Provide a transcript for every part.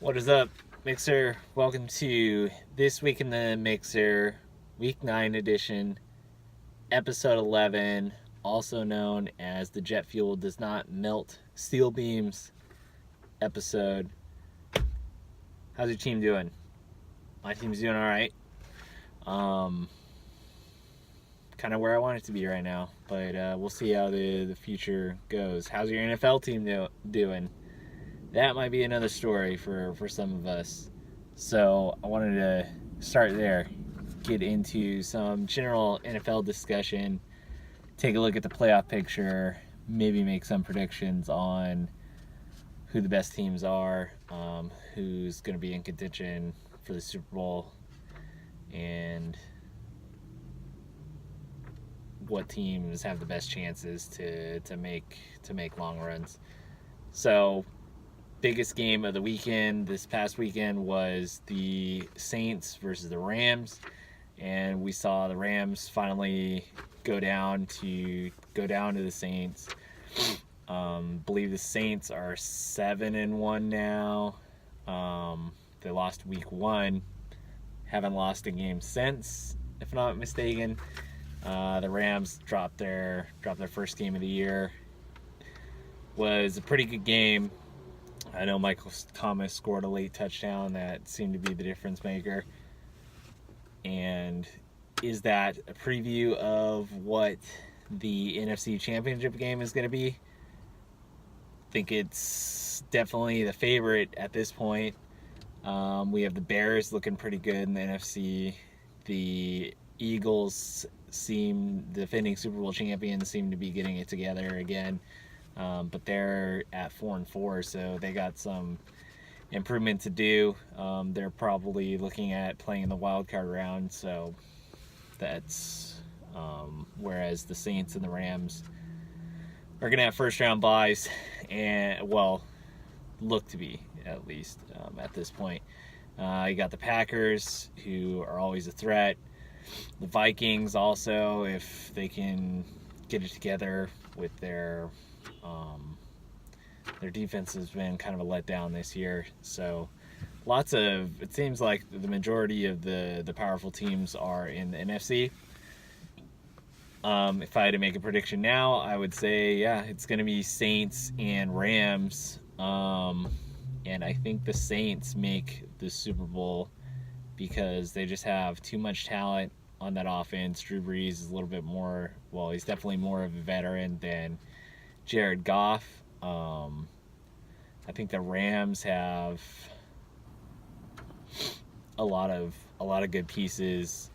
What is up, Mixer? Welcome to This Week in the Mixer, Week 9 edition, Episode 11, also known as the Jet Fuel Does Not Melt Steel Beams episode. How's your team doing? My team's doing alright. Kind of where I want it to be right now, but we'll see how the future goes. How's your NFL team doing? That might be another story for some of us. So I wanted to start there, get into some general NFL discussion, take a look at the playoff picture, maybe make some predictions on who the best teams are, who's going to be in contention for the Super Bowl, and what teams have the best chances to make long runs. So biggest game of the weekend this past weekend was the Saints versus the Rams, and we saw the Rams finally go down to the Saints. Believe the Saints are 7-1 now. They lost week 1, haven't lost a game since, if not mistaken. The Rams dropped their first game of the year. Was a pretty good game. I know Michael Thomas scored a late touchdown that seemed to be the difference maker. And is that a preview of what the NFC Championship game is going to be? I think it's definitely the favorite at this point. We have the Bears looking pretty good in the NFC. The Eagles defending Super Bowl champions, seem to be getting it together again. But they're at 4-4, so they got some improvement to do. They're probably looking at playing in the wild card round, so that's whereas the Saints and the Rams are gonna have first round buys, and look to be at least at this point. You got the Packers, who are always a threat. The Vikings also, if they can get it together with their defense has been kind of a letdown this year. So it seems like the majority of the powerful teams are in the NFC. If I had to make a prediction now, I would say, it's going to be Saints and Rams. And I think the Saints make the Super Bowl because they just have too much talent on that offense. Drew Brees is a little bit more, he's definitely more of a veteran than Jared Goff. I think the Rams have a lot of good pieces,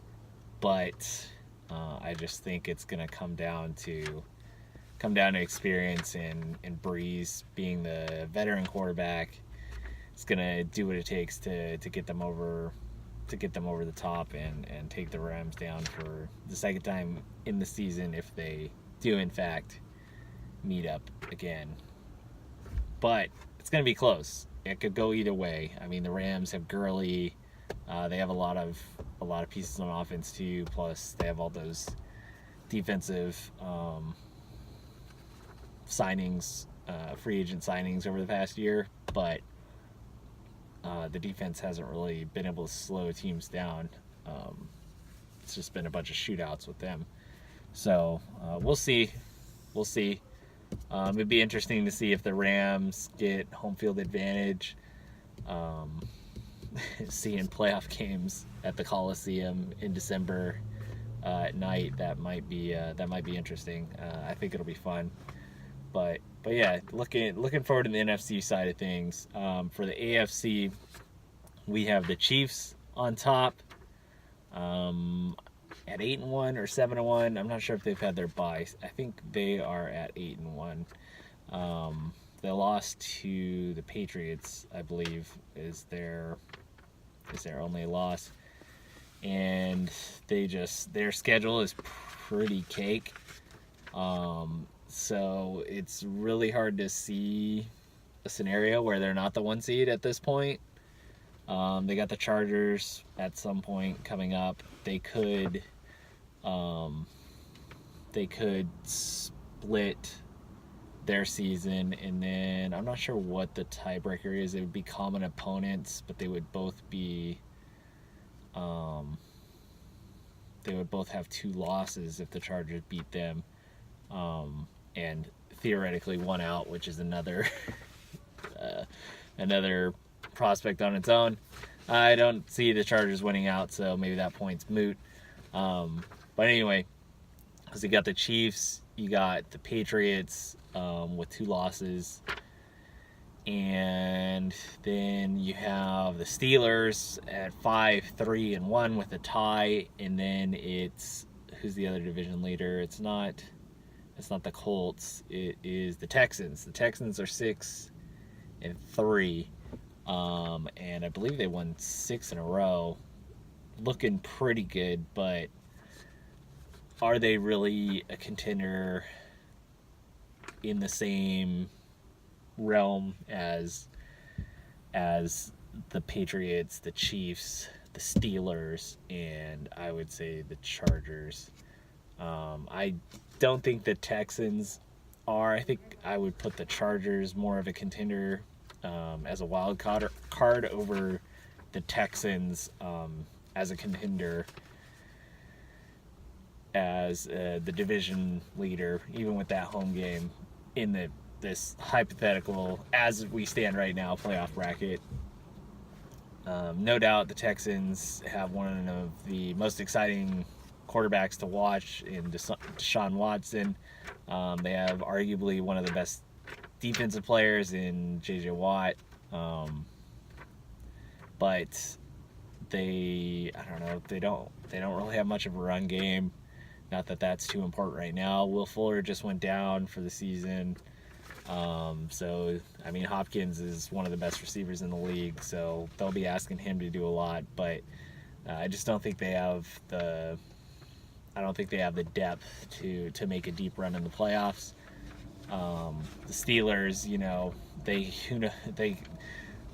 but I just think it's going to come down to experience, and Brees being the veteran quarterback is going to do what it takes to get them over the top and take the Rams down for the second time in the season if they do in fact meet up again. But it's going to be close. It could go either way. I mean, the Rams have Gurley. They have a lot of pieces on offense too. Plus, they have all those defensive signings, free agent signings over the past year. But the defense hasn't really been able to slow teams down. It's just been a bunch of shootouts with them. So we'll see. It'd be interesting to see if the Rams get home field advantage. Seeing playoff games at the Coliseum in December at night, that might be interesting. I think it'll be fun. But yeah, looking forward to the NFC side of things. For the AFC, we have the Chiefs on top. At 8-1 or 7-1, I'm not sure if they've had their bye. I think they are at 8-1. They lost to the Patriots, I believe, is their only loss, and their schedule is pretty cake. So it's really hard to see a scenario where they're not the 1 seed at this point. They got the Chargers at some point coming up. They could split their season, and then I'm not sure what the tiebreaker is. It would be common opponents, but they would both be they would both have 2 losses if the Chargers beat them, and theoretically 1 out, which is another another prospect on its own. I don't see the Chargers winning out, so maybe that point's moot. But anyway, because you got the Chiefs, you got the Patriots with 2 losses, and then you have the Steelers at 5-3-1 with a tie, and then it's who's the other division leader? It's not the Colts. It is the Texans. The Texans are 6-3, and I believe they won 6 in a row, looking pretty good. But are they really a contender in the same realm as the Patriots, the Chiefs, the Steelers, and I would say the Chargers? I don't think the Texans are. I think I would put the Chargers more of a contender as a wild card over the Texans as a contender as the division leader, even with that home game in this hypothetical, as we stand right now, playoff bracket. No doubt the Texans have one of the most exciting quarterbacks to watch in Deshaun Watson. They have arguably one of the best defensive players in J.J. Watt. But they don't really have much of a run game. Not that that's too important right now. Will Fuller just went down for the season. So, I mean, Hopkins is one of the best receivers in the league, so they'll be asking him to do a lot. But I just don't think they have the depth to make a deep run in the playoffs. The Steelers,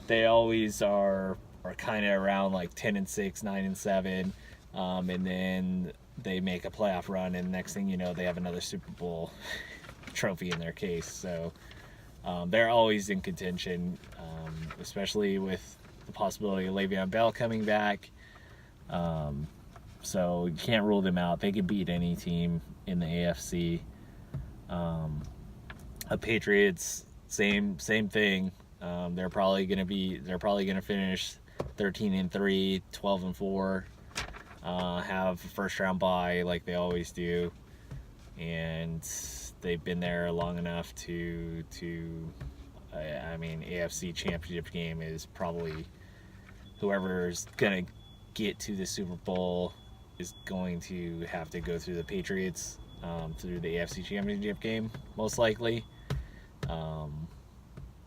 they always are kind of around like 10-6, 9-7, and then they make a playoff run, and next thing you know, they have another Super Bowl trophy in their case. So they're always in contention, especially with the possibility of Le'Veon Bell coming back. So you can't rule them out. They could beat any team in the AFC. The Patriots, same thing. They're probably gonna finish 13-3, 12-4. Have a first round bye like they always do, and they've been there long enough to AFC Championship game is probably whoever's gonna get to the Super Bowl is going to have to go through the Patriots through the AFC Championship game, most likely.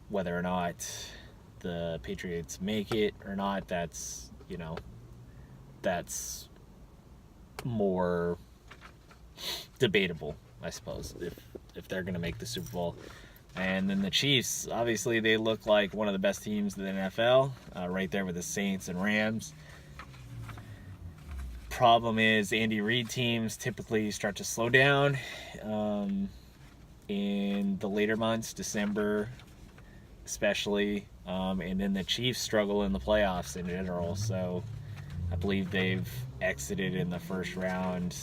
Whether or not the Patriots make it or not, that's more debatable, I suppose, if they're going to make the Super Bowl. And then the Chiefs, obviously, they look like one of the best teams in the NFL, right there with the Saints and Rams. Problem is, Andy Reid teams typically start to slow down in the later months, December especially, and then the Chiefs struggle in the playoffs in general. So I believe they've exited in the first round.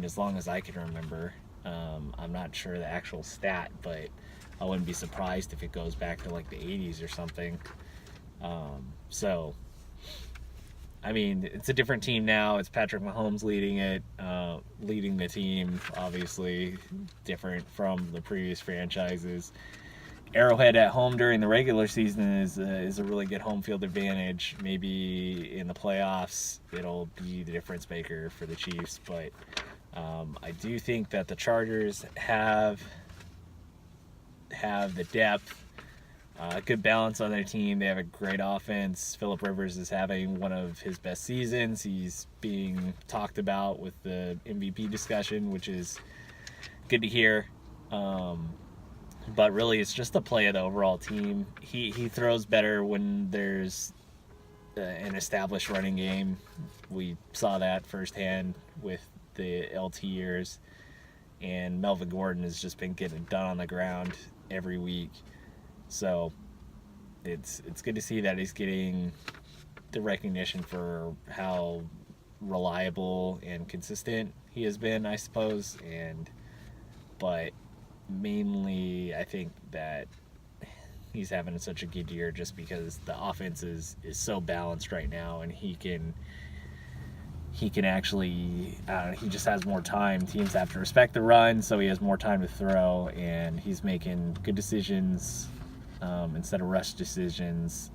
As long as I can remember. I'm not sure the actual stat, but I wouldn't be surprised if it goes back to like the 80s or something. It's a different team now. It's Patrick Mahomes leading the team, obviously different from the previous franchises. Arrowhead at home during the regular season is a really good home field advantage. Maybe in the playoffs it'll be the difference maker for the Chiefs, but I do think that the Chargers have the depth, good balance on their team. They have a great offense. Phillip Rivers is having one of his best seasons. He's being talked about with the MVP discussion, which is good to hear. But really, it's just the play of the overall team. He throws better when there's an established running game. We saw that firsthand with the LT years. and Melvin Gordon has just been getting done on the ground every week. So it's good to see that he's getting the recognition for how reliable and consistent he has been, I suppose. But mainly, I think that he's having such a good year just because the offense is so balanced right now, and he can actually, he just has more time. Teams have to respect the run, so he has more time to throw, and he's making good decisions instead of rush decisions,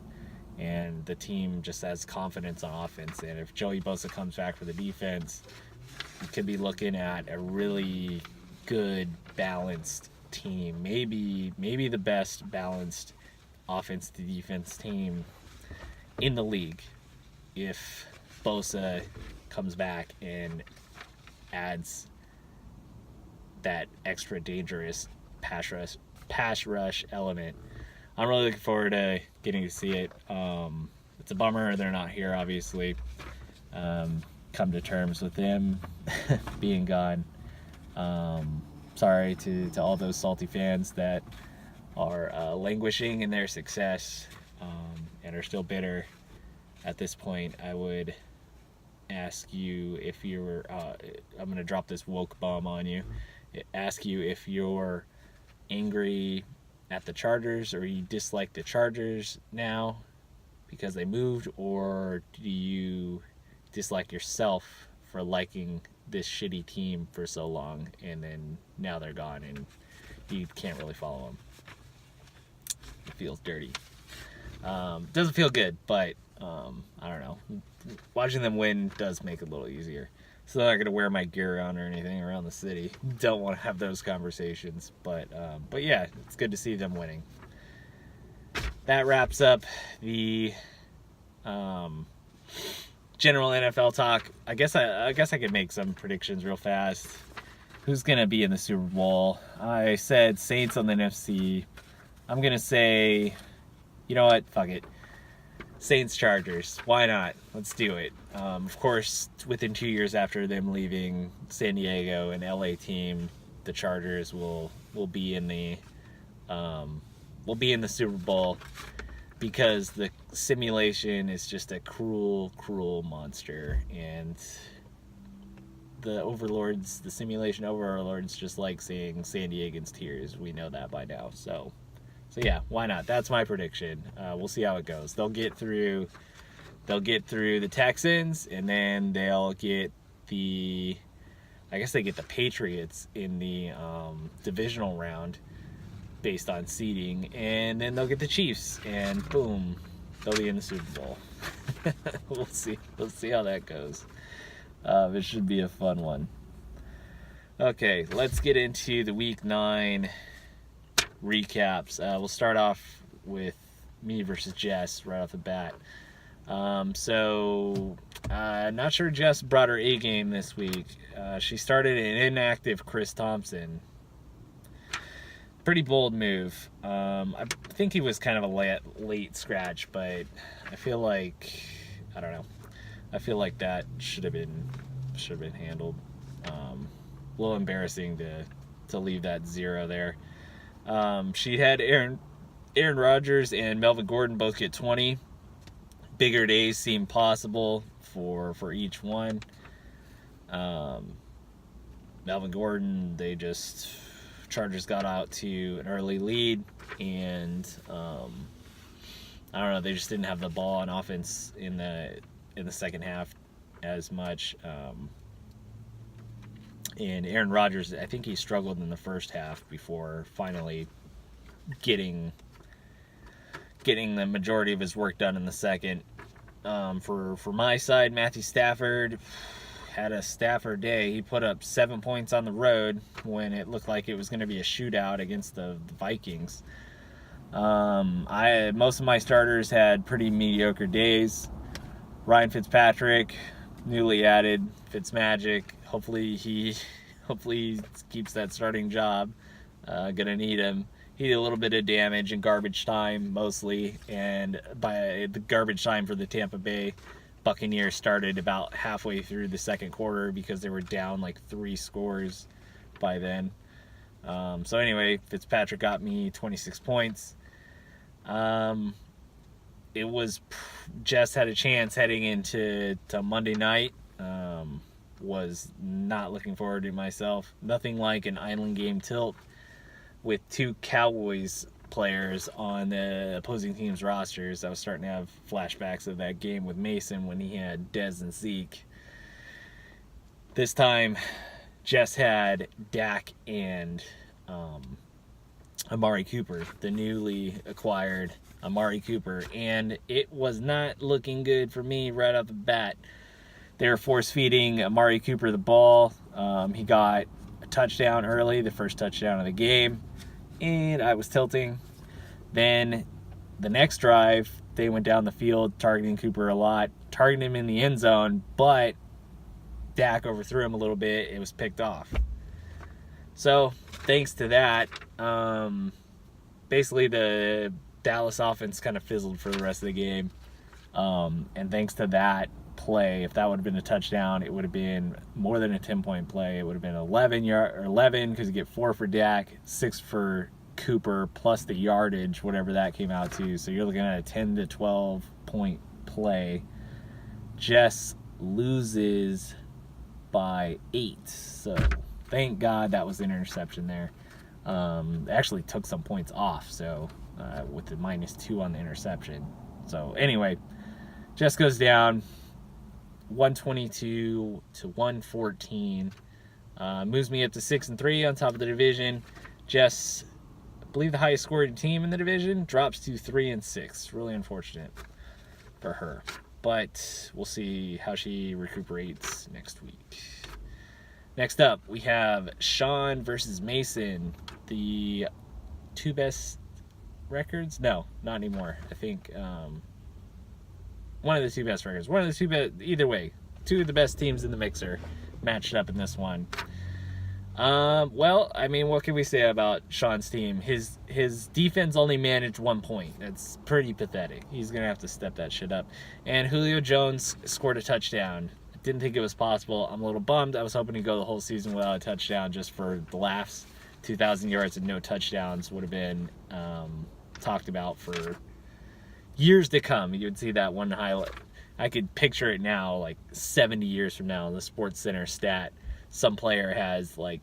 and the team just has confidence on offense. And if Joey Bosa comes back for the defense, you could be looking at a really good, balanced team. Maybe the best balanced offense to defense team in the league if Bosa comes back and adds that extra dangerous pass rush element. I'm really looking forward to getting to see it. It's a bummer they're not here, obviously. Come to terms with them being gone. Sorry to all those salty fans that are languishing in their success and are still bitter at this point. I would ask you if you were, I'm going to drop this woke bomb on you, ask you if you're angry at the Chargers or you dislike the Chargers now because they moved, or do you dislike yourself for liking this shitty team for so long and then now they're gone and you can't really follow them. It feels dirty. Doesn't feel good, but I don't know. Watching them win does make it a little easier. So I'm not gonna wear my gear around or anything around the city. Don't want to have those conversations, but yeah, it's good to see them winning. That wraps up the general NFL talk. I guess I could make some predictions real fast. Who's gonna be in the Super Bowl? I said Saints on the NFC. I'm gonna say, you know what? Fuck it. Saints Chargers. Why not? Let's do it. Of course, within 2 years after them leaving San Diego and LA team, the Chargers will be in the Super Bowl because the simulation is just a cruel monster, and the simulation overlords just like seeing San Diegans tears. We know that by now. So yeah, why not? That's my prediction. We'll see how it goes. They'll get through the Texans, and then they'll get the Patriots in the divisional round based on seeding, and then they'll get the Chiefs, and boom, they'll be in the Super Bowl. We'll see how that goes. It should be a fun one. Okay, let's get into the Week 9 recaps. We'll start off with me versus Jess right off the bat. Not sure Jess brought her A game this week. She started an inactive Chris Thompson. Pretty bold move. I think he was kind of a late scratch, but I feel like that should have been handled. A little embarrassing to leave that 0 there. She had Aaron Rodgers and Melvin Gordon both get 20. Bigger days seem possible for each one. Melvin Gordon, Chargers got out to an early lead, and I don't know, they just didn't have the ball on offense in the second half as much. And Aaron Rodgers, I think he struggled in the first half before finally getting the majority of his work done in the second. For my side, Matthew Stafford had a Stafford day. He put up 7 points on the road when it looked like it was going to be a shootout against the Vikings. Most of my starters had pretty mediocre days. Ryan Fitzpatrick, newly added Fitzmagic. Hopefully he keeps that starting job. Gonna need him. He did a little bit of damage in garbage time mostly, and by the garbage time for the Tampa Bay Buccaneers started about halfway through the second quarter because they were down like 3 scores by then. So anyway, Fitzpatrick got me 26 points. It was just had a chance heading into Monday night. Was not looking forward to myself. Nothing like an island game tilt with two Cowboys players on the opposing team's rosters. I was starting to have flashbacks of that game with Mason when he had Dez and Zeke. This time, Jess had Dak and Amari Cooper, the newly acquired Amari Cooper, and it was not looking good for me right off the bat. They were force-feeding Amari Cooper the ball. He got a touchdown early, the first touchdown of the game, and I was tilting. Then the next drive, they went down the field targeting Cooper a lot, targeting him in the end zone, but Dak overthrew him a little bit. It was picked off. So, thanks to that, basically the Dallas offense kind of fizzled for the rest of the game. And thanks to that play, if that would have been a touchdown, it would have been more than a 10-point play. It would have been 11 because you get 4 for Dak, 6 for Cooper, plus the yardage, whatever that came out to. So you're looking at a 10 to 12-point play. Jess loses by 8. So thank God that was an interception there. Actually took some points off, so with the -2 on the interception. So anyway, Jess goes down 122 to 114. Moves me up to 6-3 on top of the division. Jess, I believe the highest scoring team in the division, drops to 3-6. Really unfortunate for her. But we'll see how she recuperates next week. Next up, we have Sean versus Mason. The two best records? No, not anymore. I think one of the two best records. One of the two best, either way. Two of the best teams in the mixer matched up in this one. Well, I mean, what can we say about Sean's team? His defense only managed 1 point. That's pretty pathetic. He's going to have to step that shit up. And Julio Jones scored a touchdown. Didn't think it was possible. I'm a little bummed. I was hoping to go the whole season without a touchdown just for the laughs. 2,000 yards and no touchdowns would have been talked about for years to come. You would see that one highlight. I could picture it now, like 70 years from now, in the Sports Center stat. Some player has like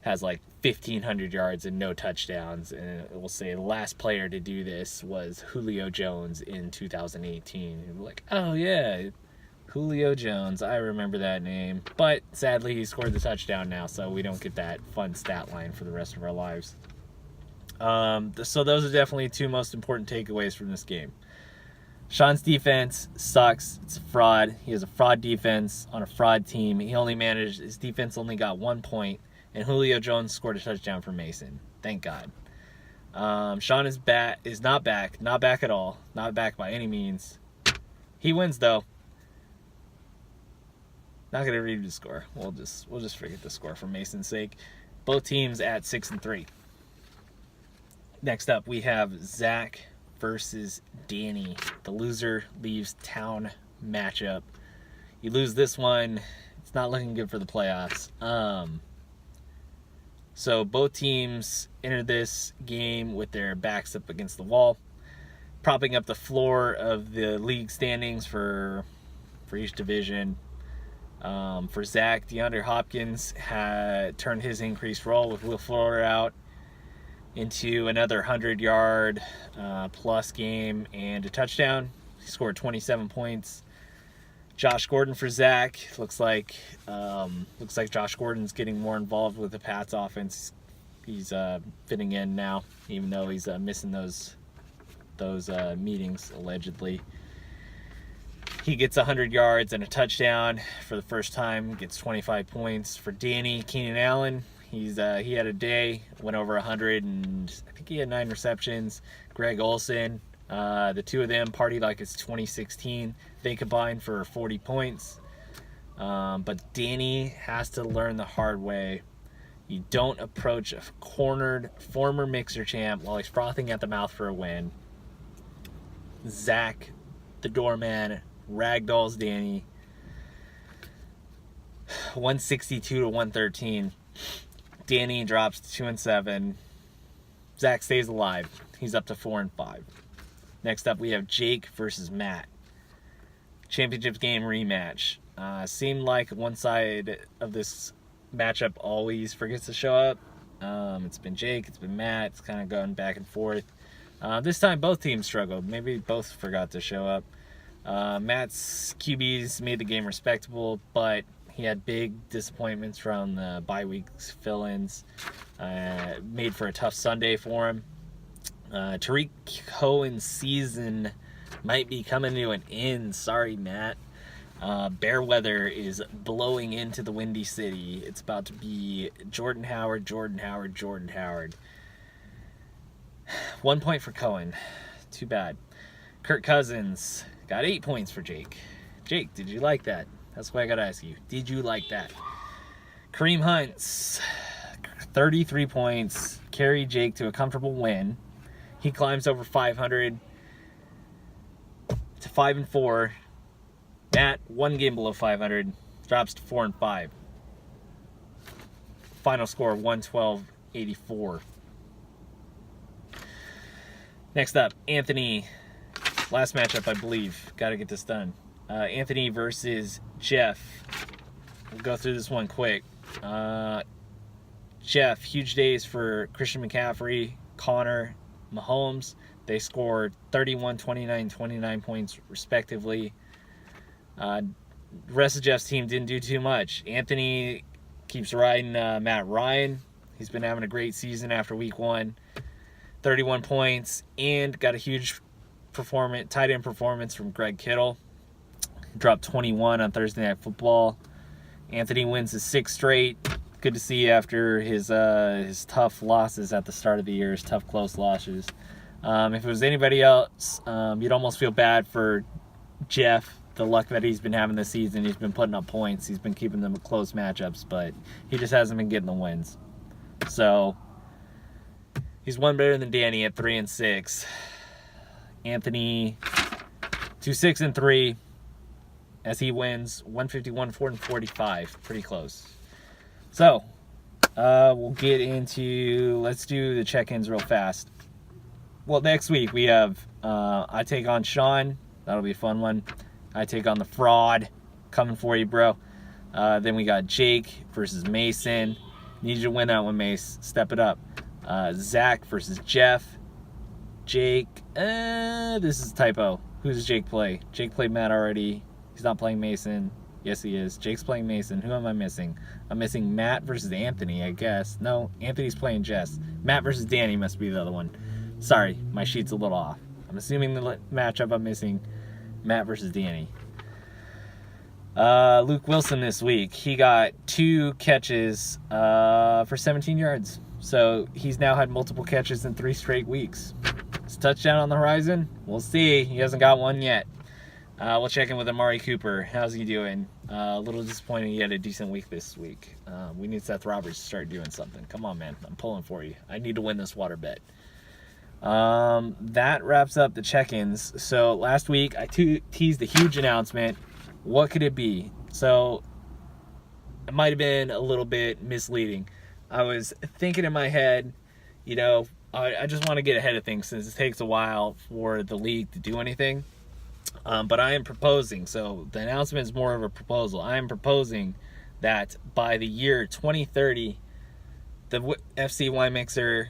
1,500 yards and no touchdowns, and it will say the last player to do this was Julio Jones in 2018. And we're like, oh yeah, Julio Jones, I remember that name. But sadly, he scored the touchdown now, so we don't get that fun stat line for the rest of our lives. So those are definitely two most important takeaways from this game. Sean's defense sucks. It's a fraud. He has a fraud defense on a fraud team. His defense only got 1 point, and Julio Jones scored a touchdown for Mason. Thank God. Sean is not back at all. Not back by any means. He wins though. Not gonna read the score. We'll just forget the score for Mason's sake. Both teams at 6-3. Next up, we have Zach versus Danny. The loser leaves town matchup. You lose this one, it's not looking good for the playoffs. So both teams entered this game with their backs up against the wall, propping up the floor of the league standings for each division. For Zach, DeAndre Hopkins had turned his increased role with Will Fuller out into another 100-yard plus game and a touchdown. He scored 27 points. Josh Gordon for Zach. Looks like Josh Gordon's getting more involved with the Pats offense. He's fitting in now, even though he's missing those meetings allegedly. He gets 100 yards and a touchdown for the first time. Gets 25 points. For Danny, Keenan Allen, he had a day, went over 100, and I think he had 9 receptions. Greg Olsen, the two of them partied like it's 2016. They combined for 40 points. But Danny has to learn the hard way. You don't approach a cornered former mixer champ while he's frothing at the mouth for a win. Zach, the doorman, ragdolls Danny. 162 to 113. Danny drops to 2-7. Zach stays alive. He's up to 4-5. Next up, we have Jake versus Matt. Championship game rematch. Seemed like one side of this matchup always forgets to show up. It's been Jake, it's been Matt. It's kind of going back and forth. This time, both teams struggled. Maybe both forgot to show up. Matt's QBs made the game respectable, but he had big disappointments from the bye week's fill-ins. Made for a tough Sunday for him. Tariq Cohen's season might be coming to an end. Sorry, Matt. Bear weather is blowing into the Windy City. It's about to be Jordan Howard. 1 point for Cohen. Too bad. Kirk Cousins got 8 points for Jake. Jake, did you like that? That's what I gotta ask you. Did you like that? Kareem Hunt's 33 points carried Jake to a comfortable win. He climbs over 500 to 5-4. Matt, 1 game below 500, drops to 4-5. Final score 112-84. Next up, Anthony. Last matchup, I believe. Got to get this done. Anthony versus Jeff. We'll go through this one quick. Jeff, huge days for Christian McCaffrey, Connor, Mahomes. They scored 31, 29, 29 points respectively. Rest of Jeff's team didn't do too much. Anthony keeps riding Matt Ryan. He's been having a great season after week 1. 31 points and got a huge tight end performance from Greg Kittle. Dropped 21 on Thursday Night Football. Anthony wins his 6th straight. Good to see after his tough losses at the start of the year, his tough close losses. If it was anybody else, you'd almost feel bad for Jeff. The luck that he's been having this season, he's been putting up points. He's been keeping them close matchups, but he just hasn't been getting the wins. So he's one better than Danny at 3-6. Anthony 2-6-3 as he wins 151-4-45. Pretty close. So we'll get into, let's do the check-ins real fast. Well, next week we have I take on Sean. That'll be a fun one. I take on the fraud. Coming for you, bro. Then we got Jake versus Mason. Need you to win that one, Mace. Step it up. Zach versus Jeff. Jake. This is a typo. Who does Jake play? Jake played Matt already. He's not playing Mason. Yes, he is. Jake's playing Mason. Who am I missing? I'm missing Matt versus Anthony, I guess. No, Anthony's playing Jess. Matt versus Danny must be the other one. Sorry, my sheet's a little off. I'm assuming the matchup I'm missing, Matt versus Danny. Luke Wilson this week. He got 2 catches for 17 yards. So he's now had multiple catches in 3 straight weeks. Is touchdown on the horizon? We'll see. He hasn't got one yet. We'll check in with Amari Cooper. How's he doing? A little disappointed he had a decent week this week. We need Seth Roberts to start doing something. Come on, man. I'm pulling for you. I need to win this water bet. That wraps up the check-ins. So last week I teased a huge announcement. What could it be? So it might have been a little bit misleading. I was thinking in my head, I just want to get ahead of things since it takes a while for the league to do anything. But I am proposing, so the announcement is more of a proposal. I am proposing that by the year 2030, the FC WineMixer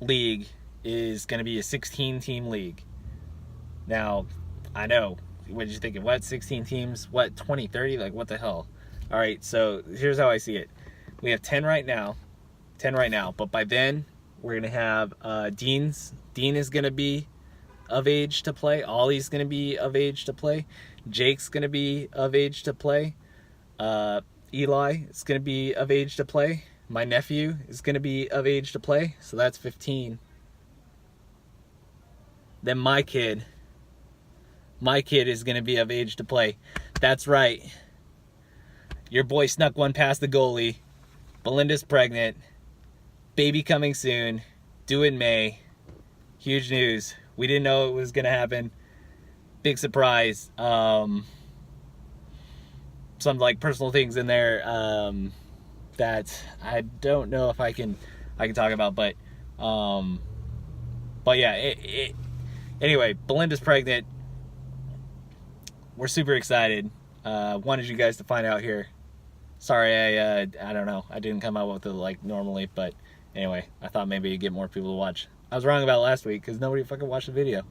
league is going to be a 16-team league. Now, I know, what did you think? What, 16 teams? What, 2030? Like, what the hell? All right, so here's how I see it. We have 10 right now, but by then, we're going to have Dean is going to be of age to play. Ollie's going to be of age to play. Jake's going to be of age to play. Eli is going to be of age to play. My nephew is going to be of age to play. So that's 15. Then my kid is going to be of age to play. That's right. Your boy snuck one past the goalie. Belinda's pregnant. Baby coming soon. Due in May. Huge news. We didn't know it was going to happen. Big surprise. Some like personal things in there. that I don't know if I can talk about, but yeah, anyway, Belinda's pregnant. We're super excited. Wanted you guys to find out here. Sorry, I don't know. I didn't come out with it like normally, but anyway, I thought maybe you'd get more people to watch. I was wrong about last week because nobody fucking watched the video.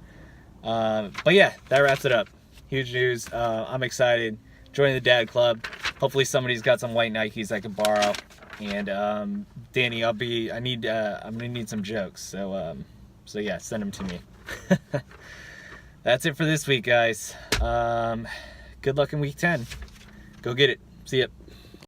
But yeah, that wraps it up. Huge news. I'm excited. Joining the dad club. Hopefully somebody's got some white Nikes I can borrow. And Danny, I'm gonna need some jokes. So yeah, send them to me. That's it for this week, guys. Good luck in week 10. Go get it. See ya.